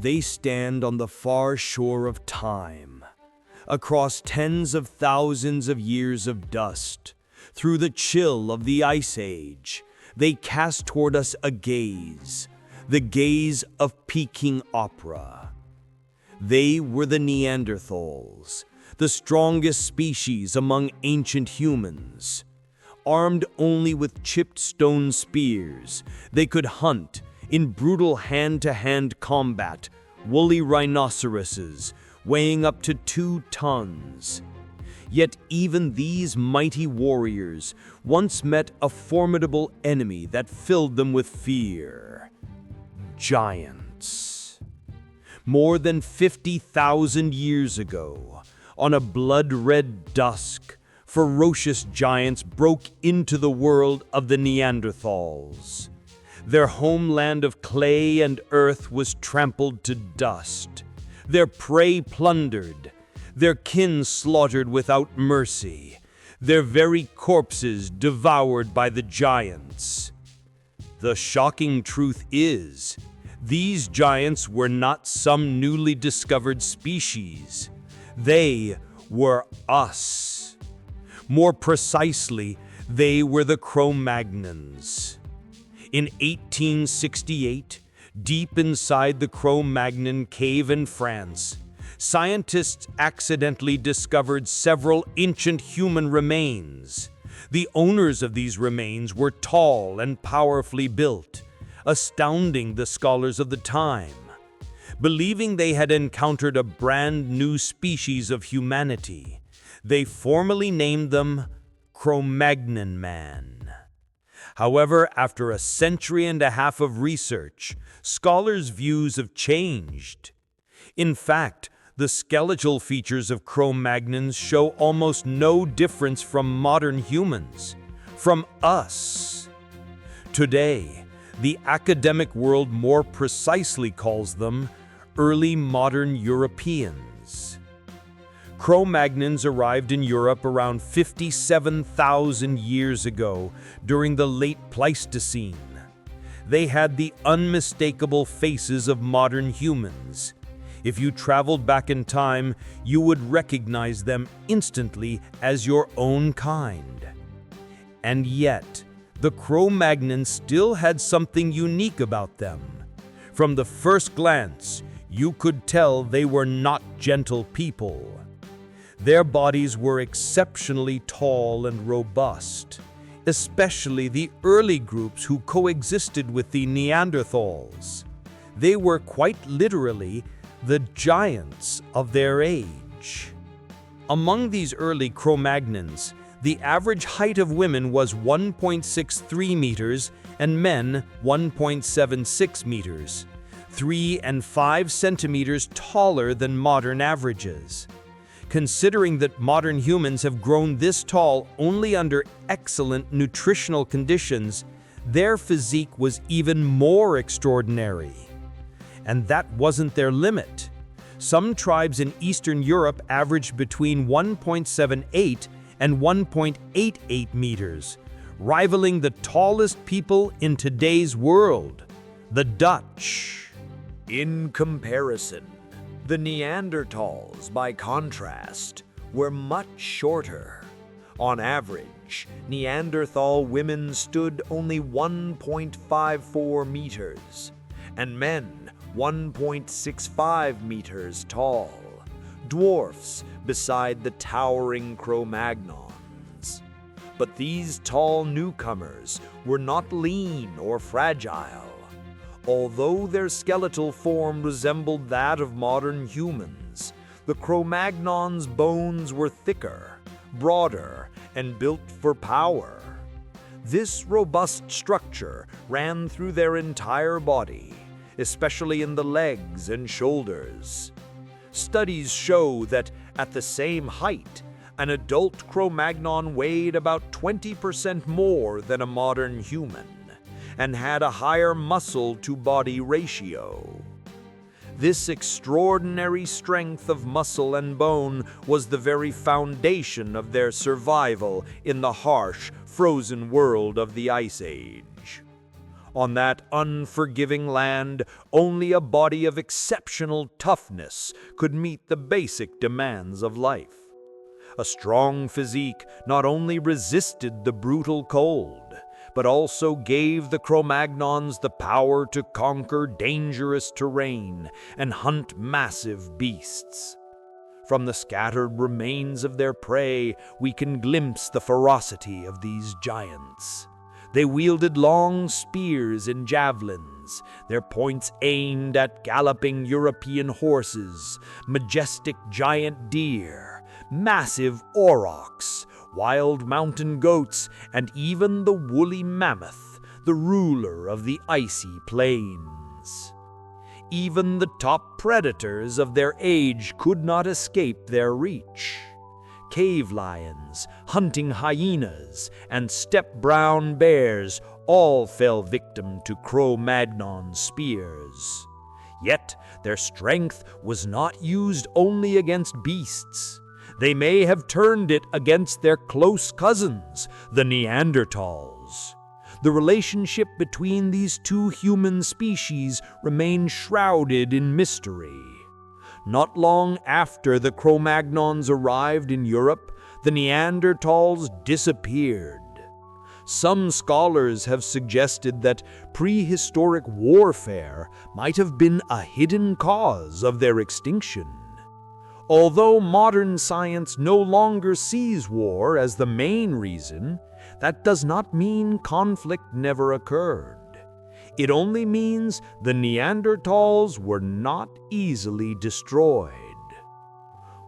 They stand on the far shore of time, across tens of thousands of years of dust. Through the chill of the Ice Age, they cast toward us a gaze, the gaze of Peking opera. They were the Neanderthals, the strongest species among ancient humans. Armed only with chipped stone spears, they could hunt, in brutal hand-to-hand combat, woolly rhinoceroses weighing up to 2 tons. Yet even these mighty warriors once met a formidable enemy that filled them with fear: giants. More than 50,000 years ago, on a blood-red dusk, ferocious giants broke into the world of the Neanderthals. Their homeland of clay and earth was trampled to dust, their prey plundered, their kin slaughtered without mercy, their very corpses devoured by the giants. The shocking truth is, these giants were not some newly discovered species. They were us. More precisely, they were the Cro-Magnons. In 1868, deep inside the Cro-Magnon cave in France, scientists accidentally discovered several ancient human remains. The owners of these remains were tall and powerfully built, astounding the scholars of the time. Believing they had encountered a brand new species of humanity, they formally named them Cro-Magnon man. However, after a century and a half of research, scholars' views have changed. In fact, the skeletal features of Cro-Magnons show almost no difference from modern humans, from us. Today, the academic world more precisely calls them early modern Europeans. Cro-Magnons arrived in Europe around 57,000 years ago during the late Pleistocene. They had the unmistakable faces of modern humans. If you traveled back in time, you would recognize them instantly as your own kind. And yet, the Cro-Magnons still had something unique about them. From the first glance, you could tell they were not gentle people. Their bodies were exceptionally tall and robust, especially the early groups who coexisted with the Neanderthals. They were quite literally the giants of their age. Among these early Cro-Magnons, the average height of women was 1.63 meters and men 1.76 meters, 3 and 5 centimeters taller than modern averages. Considering that modern humans have grown this tall only under excellent nutritional conditions, their physique was even more extraordinary. And that wasn't their limit. Some tribes in Eastern Europe averaged between 1.78 and 1.88 meters, rivaling the tallest people in today's world, the Dutch. In comparison, the Neanderthals, by contrast, were much shorter. On average, Neanderthal women stood only 1.54 meters, and men 1.65 meters tall, dwarfs beside the towering Cro-Magnons. But these tall newcomers were not lean or fragile. Although their skeletal form resembled that of modern humans, the Cro-Magnons' bones were thicker, broader, and built for power. This robust structure ran through their entire body, especially in the legs and shoulders. Studies show that at the same height, an adult Cro-Magnon weighed about 20% more than a modern human, and had a higher muscle-to-body ratio. This extraordinary strength of muscle and bone was the very foundation of their survival in the harsh, frozen world of the Ice Age. On that unforgiving land, only a body of exceptional toughness could meet the basic demands of life. A strong physique not only resisted the brutal cold, but also gave the Cro-Magnons the power to conquer dangerous terrain and hunt massive beasts. From the scattered remains of their prey, we can glimpse the ferocity of these giants. They wielded long spears and javelins, their points aimed at galloping European horses, majestic giant deer, massive aurochs, wild mountain goats, and even the woolly mammoth, the ruler of the icy plains. Even the top predators of their age could not escape their reach. Cave lions, hunting hyenas, and steppe brown bears all fell victim to Cro-Magnon spears. Yet their strength was not used only against beasts. They may have turned it against their close cousins, the Neanderthals. The relationship between these two human species remains shrouded in mystery. Not long after the Cro-Magnons arrived in Europe, the Neanderthals disappeared. Some scholars have suggested that prehistoric warfare might have been a hidden cause of their extinction. Although modern science no longer sees war as the main reason, that does not mean conflict never occurred. It only means the Neanderthals were not easily destroyed.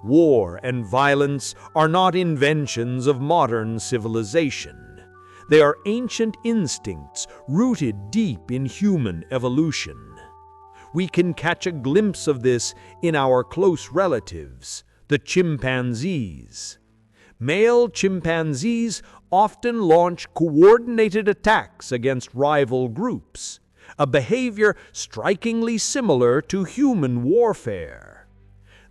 War and violence are not inventions of modern civilization. They are ancient instincts rooted deep in human evolution. We can catch a glimpse of this in our close relatives, the chimpanzees. Male chimpanzees often launch coordinated attacks against rival groups, a behavior strikingly similar to human warfare.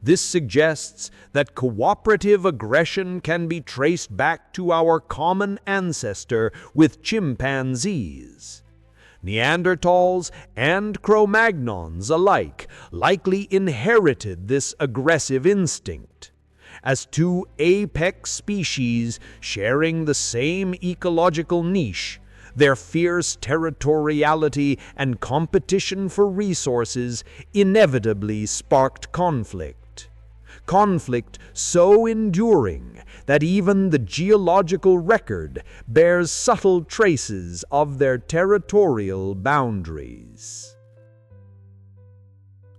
This suggests that cooperative aggression can be traced back to our common ancestor with chimpanzees. Neanderthals and Cro-Magnons alike likely inherited this aggressive instinct. As two apex species sharing the same ecological niche, their fierce territoriality and competition for resources inevitably sparked conflict. Conflict so enduring that even the geological record bears subtle traces of their territorial boundaries.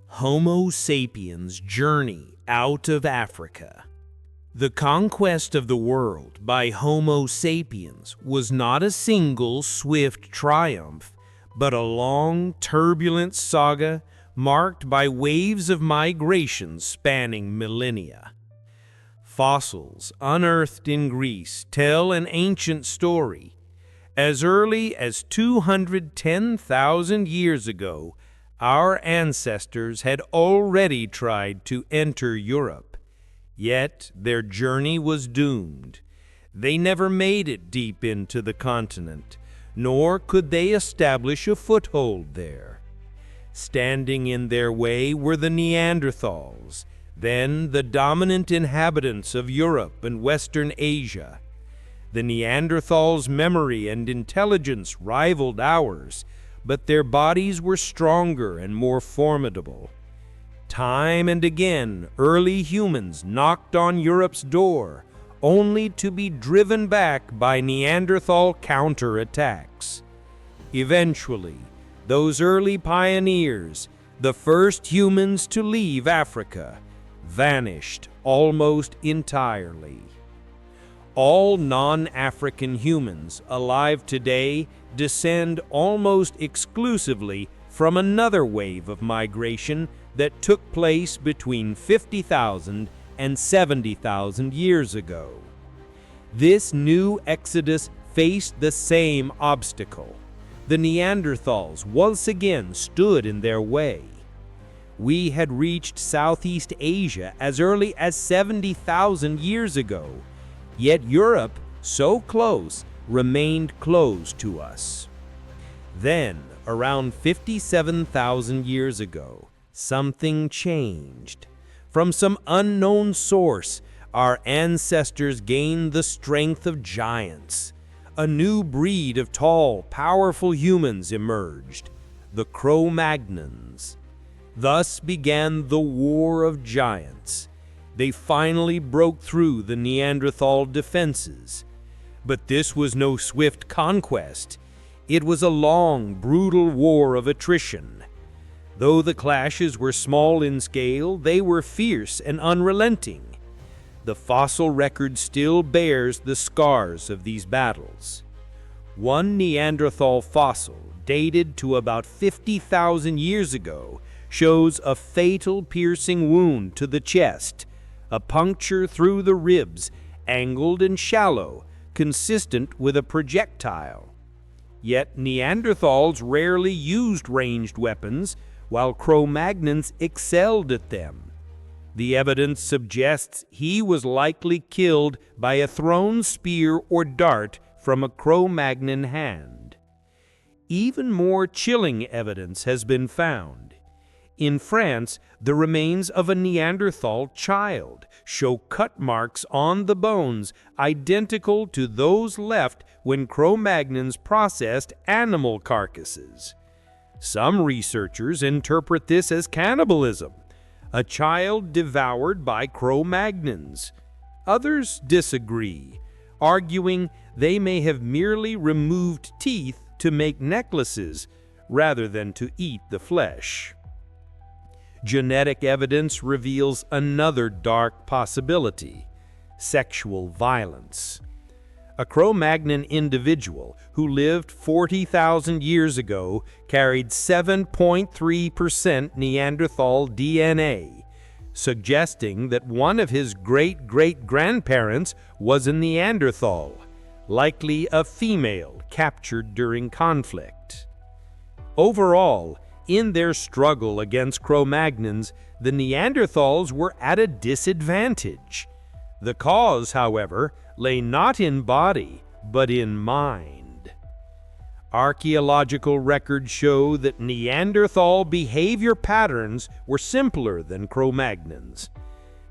Homo sapiens' journey out of Africa. The conquest of the world by Homo sapiens was not a single swift triumph, but a long, turbulent saga marked by waves of migration spanning millennia. Fossils unearthed in Greece tell an ancient story. As early as 210,000 years ago, our ancestors had already tried to enter Europe. Yet their journey was doomed. They never made it deep into the continent, nor could they establish a foothold there. Standing in their way were the Neanderthals, then the dominant inhabitants of Europe and Western Asia. The Neanderthals' memory and intelligence rivaled ours, but their bodies were stronger and more formidable. Time and again, early humans knocked on Europe's door, only to be driven back by Neanderthal counterattacks. Eventually, those early pioneers, the first humans to leave Africa, vanished almost entirely. All non-African humans alive today descend almost exclusively from another wave of migration that took place between 50,000 and 70,000 years ago. This new exodus faced the same obstacle. The Neanderthals once again stood in their way. We had reached Southeast Asia as early as 70,000 years ago, yet Europe, so close, remained closed to us. Then, around 57,000 years ago, something changed. From some unknown source, our ancestors gained the strength of giants. A new breed of tall, powerful humans emerged, the Cro-Magnons. Thus began the War of Giants. They finally broke through the Neanderthal defenses. But this was no swift conquest. It was a long, brutal war of attrition. Though the clashes were small in scale, they were fierce and unrelenting. The fossil record still bears the scars of these battles. One Neanderthal fossil, dated to about 50,000 years ago, shows a fatal piercing wound to the chest, a puncture through the ribs, angled and shallow, consistent with a projectile. Yet Neanderthals rarely used ranged weapons, while Cro-Magnons excelled at them. The evidence suggests he was likely killed by a thrown spear or dart from a Cro-Magnon hand. Even more chilling evidence has been found. In France, the remains of a Neanderthal child show cut marks on the bones identical to those left when Cro-Magnons processed animal carcasses. Some researchers interpret this as cannibalism, a child devoured by Cro-Magnons. Others disagree, arguing they may have merely removed teeth to make necklaces rather than to eat the flesh. Genetic evidence reveals another dark possibility: sexual violence. A Cro-Magnon individual who lived 40,000 years ago carried 7.3% Neanderthal DNA, suggesting that one of his great-great-grandparents was a Neanderthal, likely a female captured during conflict. Overall, in their struggle against Cro-Magnons, the Neanderthals were at a disadvantage. The cause, however, lay not in body, but in mind. Archaeological records show that Neanderthal behavior patterns were simpler than Cro-Magnons.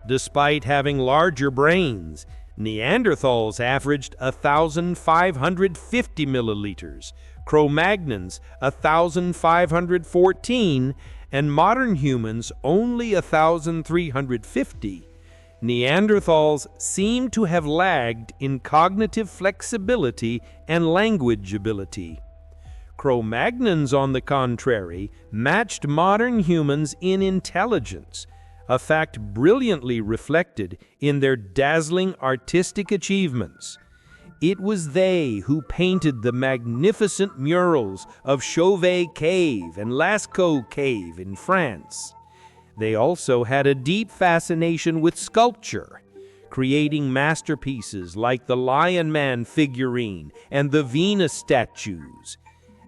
Despite having larger brains, Neanderthals averaged 1,550 milliliters, Cro-Magnons 1,514, and modern humans only 1,350. Neanderthals seem to have lagged in cognitive flexibility and language ability. Cro-Magnons, on the contrary, matched modern humans in intelligence, a fact brilliantly reflected in their dazzling artistic achievements. It was they who painted the magnificent murals of Chauvet Cave and Lascaux Cave in France. They also had a deep fascination with sculpture, creating masterpieces like the Lion Man figurine and the Venus statues.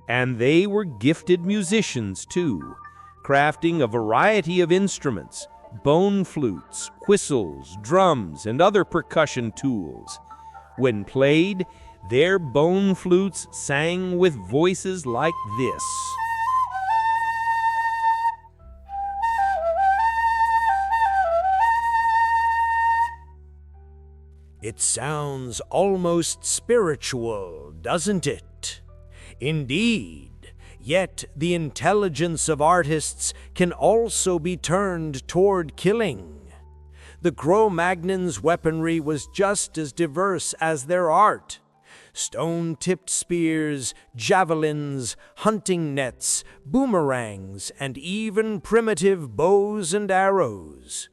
And they were gifted musicians too, crafting a variety of instruments: bone flutes, whistles, drums, and other percussion tools. When played, their bone flutes sang with voices like this. It sounds almost spiritual, doesn't it? Indeed, yet the intelligence of artists can also be turned toward killing. The Cro-Magnons' weaponry was just as diverse as their art. Stone-tipped spears, javelins, hunting nets, boomerangs, and even primitive bows and arrows.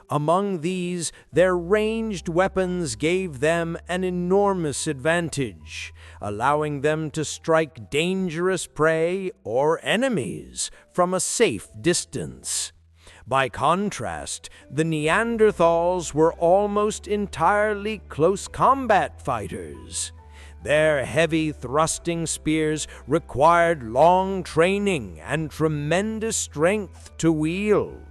Among these, their ranged weapons gave them an enormous advantage, allowing them to strike dangerous prey or enemies from a safe distance. By contrast, the Neanderthals were almost entirely close combat fighters. Their heavy thrusting spears required long training and tremendous strength to wield.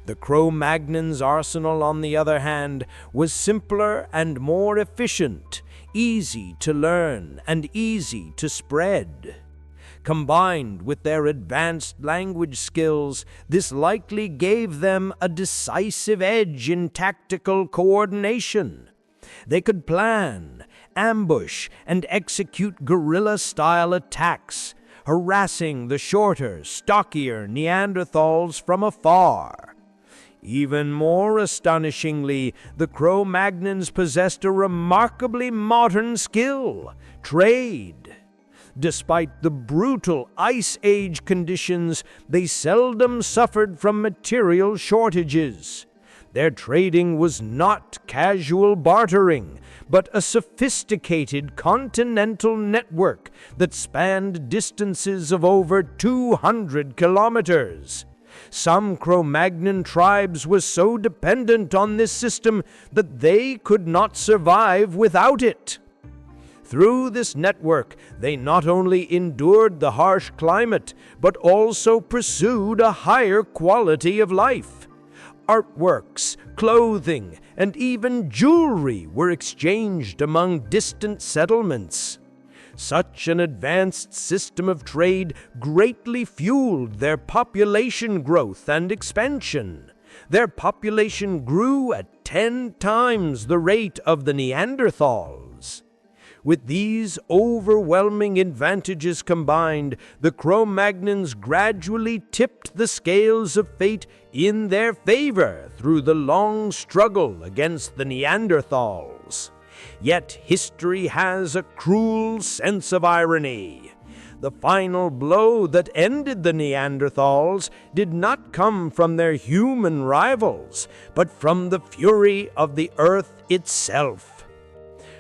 The Cro-Magnons' arsenal, on the other hand, was simpler and more efficient, easy to learn and easy to spread. Combined with their advanced language skills, this likely gave them a decisive edge in tactical coordination. They could plan, ambush, and execute guerrilla-style attacks, harassing the shorter, stockier Neanderthals from afar. Even more astonishingly, the Cro-Magnons possessed a remarkably modern skill: trade. Despite the brutal Ice Age conditions, they seldom suffered from material shortages. Their trading was not casual bartering, but a sophisticated continental network that spanned distances of over 200 kilometers. Some Cro-Magnon tribes were so dependent on this system that they could not survive without it. Through this network, they not only endured the harsh climate, but also pursued a higher quality of life. Artworks, clothing, and even jewelry were exchanged among distant settlements. Such an advanced system of trade greatly fueled their population growth and expansion. Their population grew at 10 times the rate of the Neanderthals. With these overwhelming advantages combined, the Cro-Magnons gradually tipped the scales of fate in their favor through the long struggle against the Neanderthals. Yet history has a cruel sense of irony. The final blow that ended the Neanderthals did not come from their human rivals, but from the fury of the earth itself.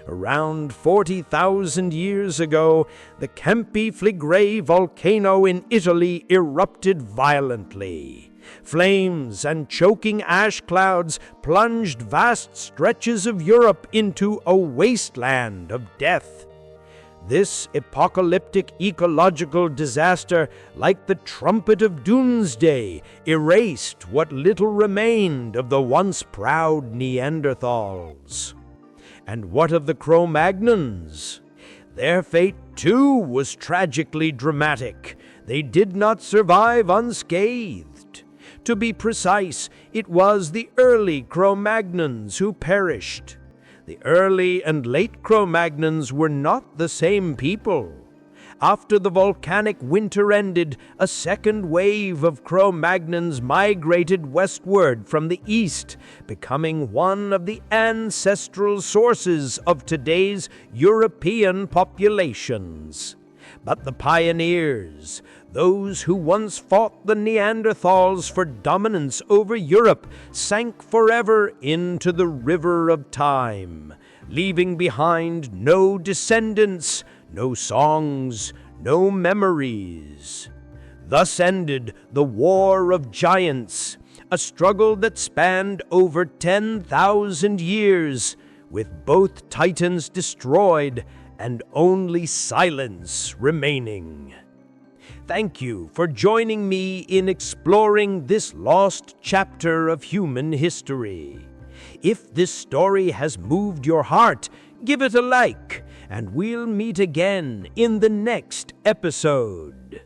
Around 40,000 years ago, the Campi Flegrei volcano in Italy erupted violently. Flames and choking ash clouds plunged vast stretches of Europe into a wasteland of death. This apocalyptic ecological disaster, like the trumpet of doomsday, erased what little remained of the once proud Neanderthals. And what of the Cro-Magnons? Their fate, too, was tragically dramatic. They did not survive unscathed. To be precise, it was the early Cro-Magnons who perished. The early and late Cro-Magnons were not the same people. After the volcanic winter ended, a second wave of Cro-Magnons migrated westward from the east, becoming one of the ancestral sources of today's European populations. But the pioneers, those who once fought the Neanderthals for dominance over Europe, sank forever into the river of time, leaving behind no descendants, no songs, no memories. Thus ended the War of Giants, a struggle that spanned over 10,000 years, with both titans destroyed and only silence remaining. Thank you for joining me in exploring this lost chapter of human history. If this story has moved your heart, give it a like, and we'll meet again in the next episode.